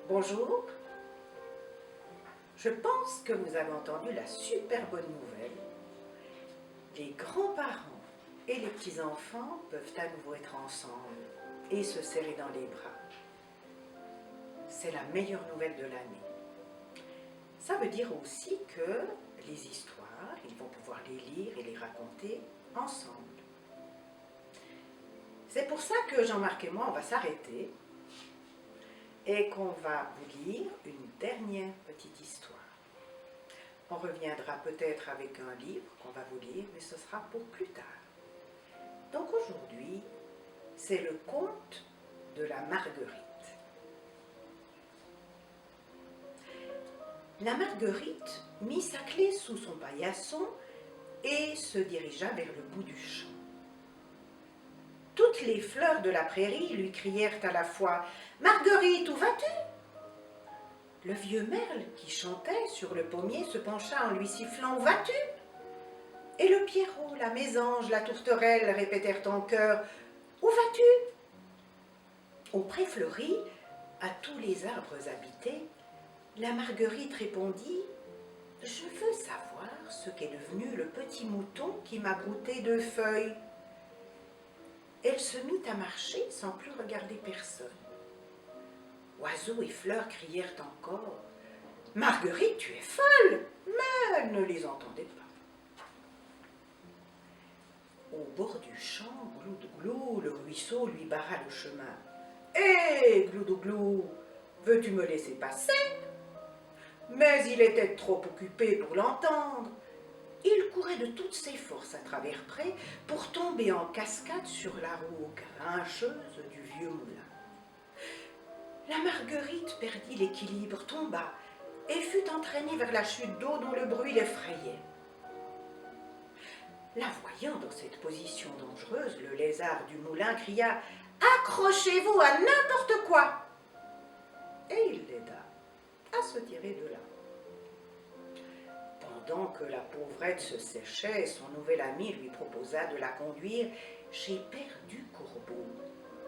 Bonjour, je pense que vous avez entendu la super bonne nouvelle. Les grands-parents et les petits-enfants peuvent à nouveau être ensemble et se serrer dans les bras. C'est la meilleure nouvelle de l'année. Ça veut dire aussi que les histoires, ils vont pouvoir les lire et les raconter ensemble. C'est pour ça que Jean-Marc et moi, on va s'arrêter et qu'on va vous lire une dernière petite histoire. On reviendra peut-être avec un livre qu'on va vous lire, mais ce sera pour plus tard. Donc aujourd'hui, c'est le conte de la Marguerite. La Marguerite mit sa clé sous son paillasson et se dirigea vers le bout du champ. Toutes les fleurs de la prairie lui crièrent à la fois « Marguerite, où vas-tu » Le vieux merle qui chantait sur le pommier se pencha en lui sifflant « Où vas-tu » Et le pierrot, la mésange, la tourterelle répétèrent en chœur « Où vas-tu » Au pré fleuri, à tous les arbres habités, la Marguerite répondit « Je veux savoir ce qu'est devenu le petit mouton qui m'a brouté 2 feuilles. » Elle se mit à marcher sans plus regarder personne. Oiseaux et fleurs crièrent encore « Marguerite, tu es folle !» Mais elle ne les entendait pas. Au bord du champ, Gloudouglou, le ruisseau lui barra le chemin. « Hé, Gloudouglou, veux-tu me laisser passer ?» Mais il était trop occupé pour l'entendre. Il courait de toutes ses forces à travers prés pour tomber en cascade sur la roue grincheuse du vieux moulin. La Marguerite perdit l'équilibre, tomba et fut entraînée vers la chute d'eau dont le bruit l'effrayait. La voyant dans cette position dangereuse, le lézard du moulin cria « Accrochez-vous à n'importe quoi !» Et il l'aida à se tirer de là. Pendant que la pauvrette se séchait, son nouvel ami lui proposa de la conduire chez Père du Corbeau,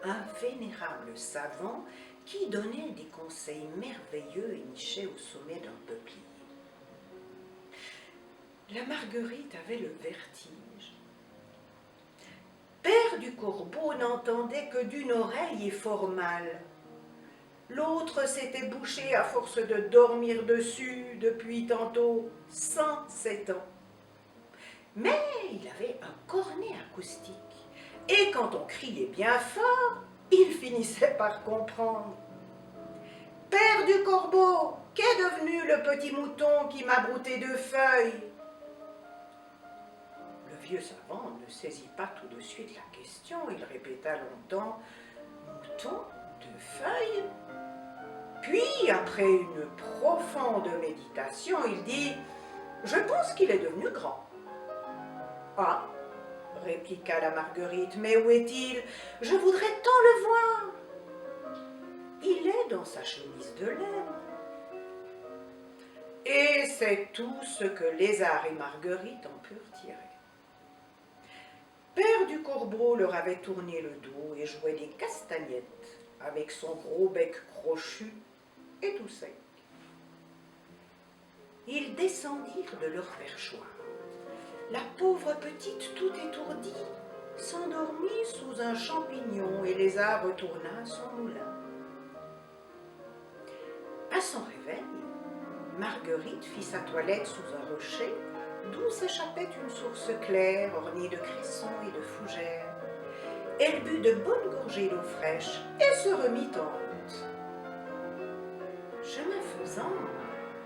un vénérable savant qui donnait des conseils merveilleux et nichait au sommet d'un peuplier. La Marguerite avait le vertige. Père du Corbeau n'entendait que d'une oreille et fort mal. L'autre s'était bouché à force de dormir dessus depuis tantôt 107 ans. Mais il avait un cornet acoustique, et quand on criait bien fort, il finissait par comprendre. « Père du Corbeau, qu'est devenu le petit mouton qui m'a brouté 2 feuilles ?» Le vieux savant ne saisit pas tout de suite la question, il répéta longtemps « Mouton, 2 feuilles ?» Puis, après une profonde méditation, il dit « Je pense qu'il est devenu grand. » « Ah !» répliqua la Marguerite, « mais où est-il? Je voudrais tant le voir. » « Il est dans sa chemise de laine. » Et c'est tout ce que Lézard et Marguerite en purent tirer. Père du Corbeau leur avait tourné le dos et jouait des castagnettes avec son gros bec crochu et tout sec. Ils descendirent de leur perchoir. La pauvre petite, tout étourdie, s'endormit sous un champignon et Lézard retourna à son moulin. À son réveil, Marguerite fit sa toilette sous un rocher d'où s'échappait une source claire ornée de cressons et de fougères. Elle but de bonnes gorgées d'eau fraîche et se remit en route. Chemin faisant,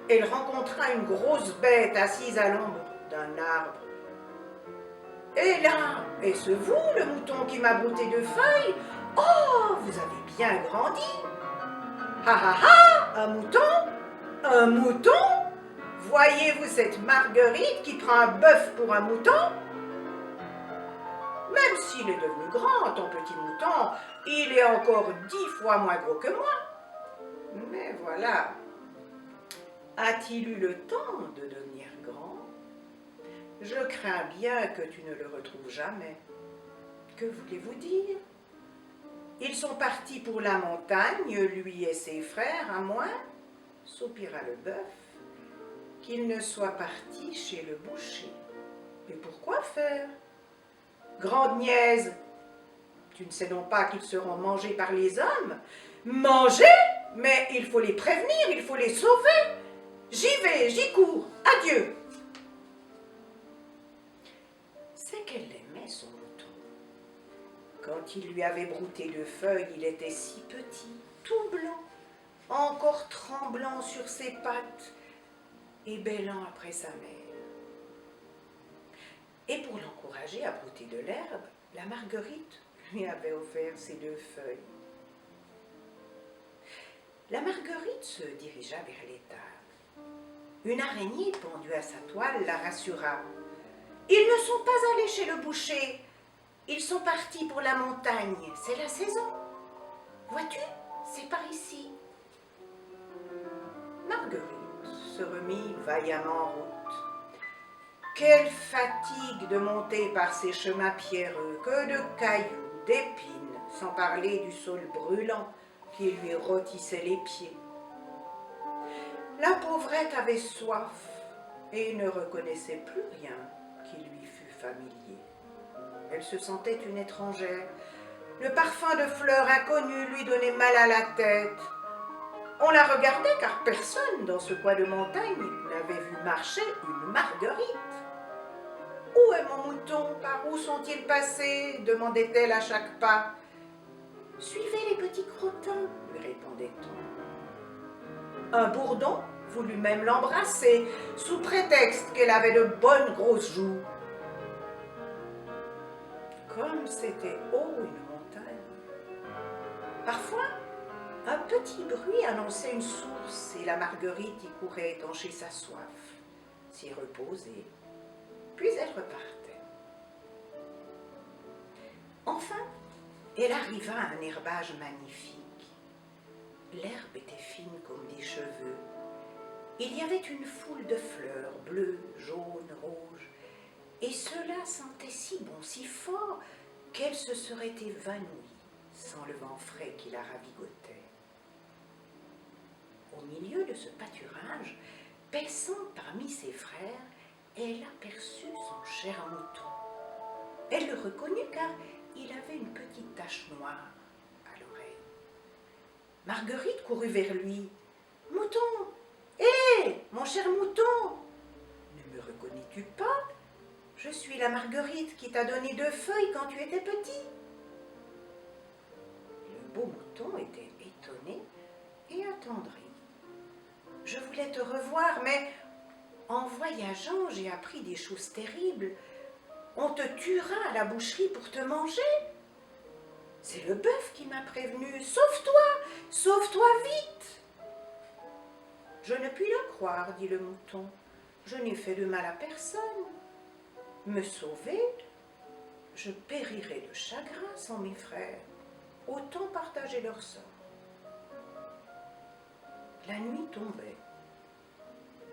elle rencontra une grosse bête assise à l'ombre d'un arbre. « Et là, est-ce vous, le mouton qui m'a brouté 2 feuilles? Oh, vous avez bien grandi! »« Ha ha ha, un mouton? Un mouton? Voyez-vous cette Marguerite qui prend un bœuf pour un mouton? Même s'il est devenu grand, ton petit mouton, il est encore 10 fois moins gros que moi. Mais voilà, a-t-il eu le temps de devenir grand? Je crains bien que tu ne le retrouves jamais. Que voulez-vous dire? Ils sont partis pour la montagne, lui et ses frères, à moins, soupira le bœuf, qu'ils ne soient partis chez le boucher. Et pourquoi faire? Grande niaise, tu ne sais donc pas qu'ils seront mangés par les hommes? Mangés? Mais il faut les prévenir, il faut les sauver. J'y vais, j'y cours, adieu. C'est qu'elle aimait son mouton. Quand il lui avait brouté de feuilles, il était si petit, tout blanc, encore tremblant sur ses pattes et bêlant après sa mère. Et pour l'encourager à brouter de l'herbe, la Marguerite lui avait offert ces 2 feuilles. La Marguerite se dirigea vers l'étable. Une araignée pendue à sa toile la rassura. « Ils ne sont pas allés chez le boucher, ils sont partis pour la montagne, c'est la saison. Vois-tu, c'est par ici. » Marguerite se remit vaillamment en route. Quelle fatigue de monter par ces chemins pierreux, que de cailloux, d'épines, sans parler du sol brûlant qui lui rôtissait les pieds. La pauvrette avait soif et ne reconnaissait plus rien qui lui fût familier. Elle se sentait une étrangère. Le parfum de fleurs inconnues lui donnait mal à la tête. On la regardait car personne dans ce coin de montagne n'avait vu marcher une Marguerite. « Où est mon mouton? Par où sont-ils passés ?» demandait-elle à chaque pas. « Suivez les petits crottins, » lui répondait-on. Un bourdon voulut même l'embrasser, sous prétexte qu'elle avait de bonnes grosses joues. Comme c'était haut une montagne. Parfois, un petit bruit annonçait une source et la Marguerite y courait étancher sa soif, s'y reposer. Puis elle repartait. Enfin, elle arriva à un herbage magnifique. L'herbe était fine comme des cheveux. Il y avait une foule de fleurs bleues, jaunes, rouges, et cela sentait si bon, si fort, qu'elle se serait évanouie sans le vent frais qui la ravigotait. Au milieu de ce pâturage, paissant parmi ses frères, elle aperçut son cher mouton. Elle le reconnut car il avait une petite tache noire à l'oreille. Marguerite courut vers lui. « Mouton! Hé, mon cher mouton! Ne me reconnais-tu pas? Je suis la Marguerite qui t'a donné 2 feuilles quand tu étais petit. » Le beau mouton était étonné et attendri. « Je voulais te revoir, mais en voyageant, j'ai appris des choses terribles. On te tuera à la boucherie pour te manger. C'est le bœuf qui m'a prévenu. Sauve-toi vite. » Je ne puis le croire, dit le mouton. Je n'ai fait de mal à personne. Me sauver, je périrais de chagrin sans mes frères. Autant partager leur sort. La nuit tombait.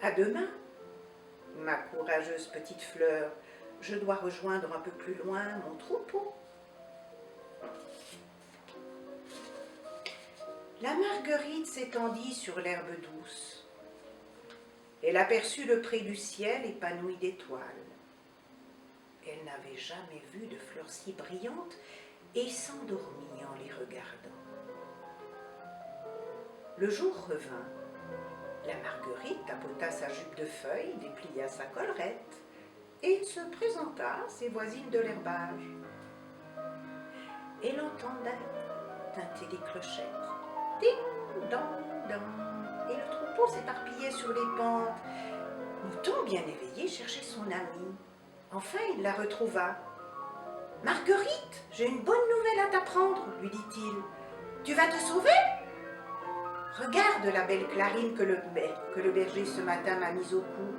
À demain, ma courageuse petite fleur, je dois rejoindre un peu plus loin mon troupeau. La Marguerite s'étendit sur l'herbe douce. Elle aperçut le pré du ciel épanoui d'étoiles. Elle n'avait jamais vu de fleurs si brillantes et s'endormit en les regardant. Le jour revint. La Marguerite tapota sa jupe de feuilles, déplia sa collerette et se présenta à ses voisines de l'herbage. Elle entendait tinter des clochettes. Ding, dong, dong. Et le troupeau s'éparpillait sur les pentes. Mouton, bien éveillé, cherchait son amie. Enfin, il la retrouva. « Marguerite, j'ai une bonne nouvelle à t'apprendre, lui dit-il. Tu vas te sauver? Regarde la belle clarine que le berger ce matin m'a mise au cou.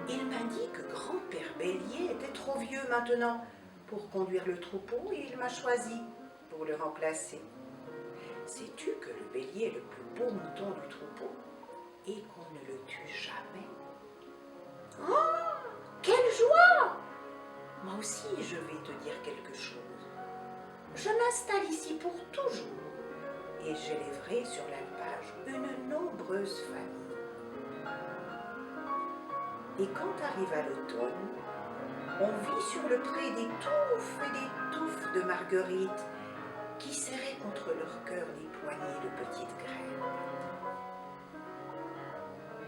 Il m'a dit que grand-père Bélier était trop vieux maintenant pour conduire le troupeau et il m'a choisi pour le remplacer. Sais-tu que le bélier est le plus beau mouton du troupeau et qu'on ne le tue jamais? Oh, quelle joie! Moi aussi, je vais te dire quelque chose. je m'installe ici pour toujours et j'élèverai sur l'alpage une nombreuse famille. Et quand arriva l'automne, on vit sur le pré des touffes et des touffes de marguerites qui serraient contre leur cœur des poignées de petites graines.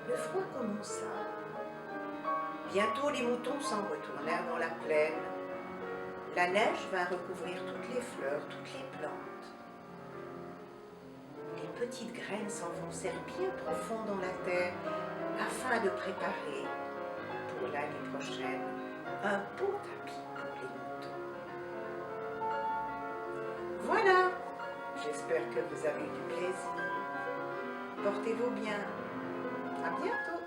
Le froid commença. Bientôt les moutons s'en retournèrent dans la plaine. La neige vint recouvrir toutes les fleurs, toutes les plantes. Les petites graines s'enfoncèrent bien profond dans la terre afin de préparer pour l'année prochaine un beau tapis pour les moutons. Voilà, j'espère que vous avez eu du plaisir. Portez-vous bien. À bientôt.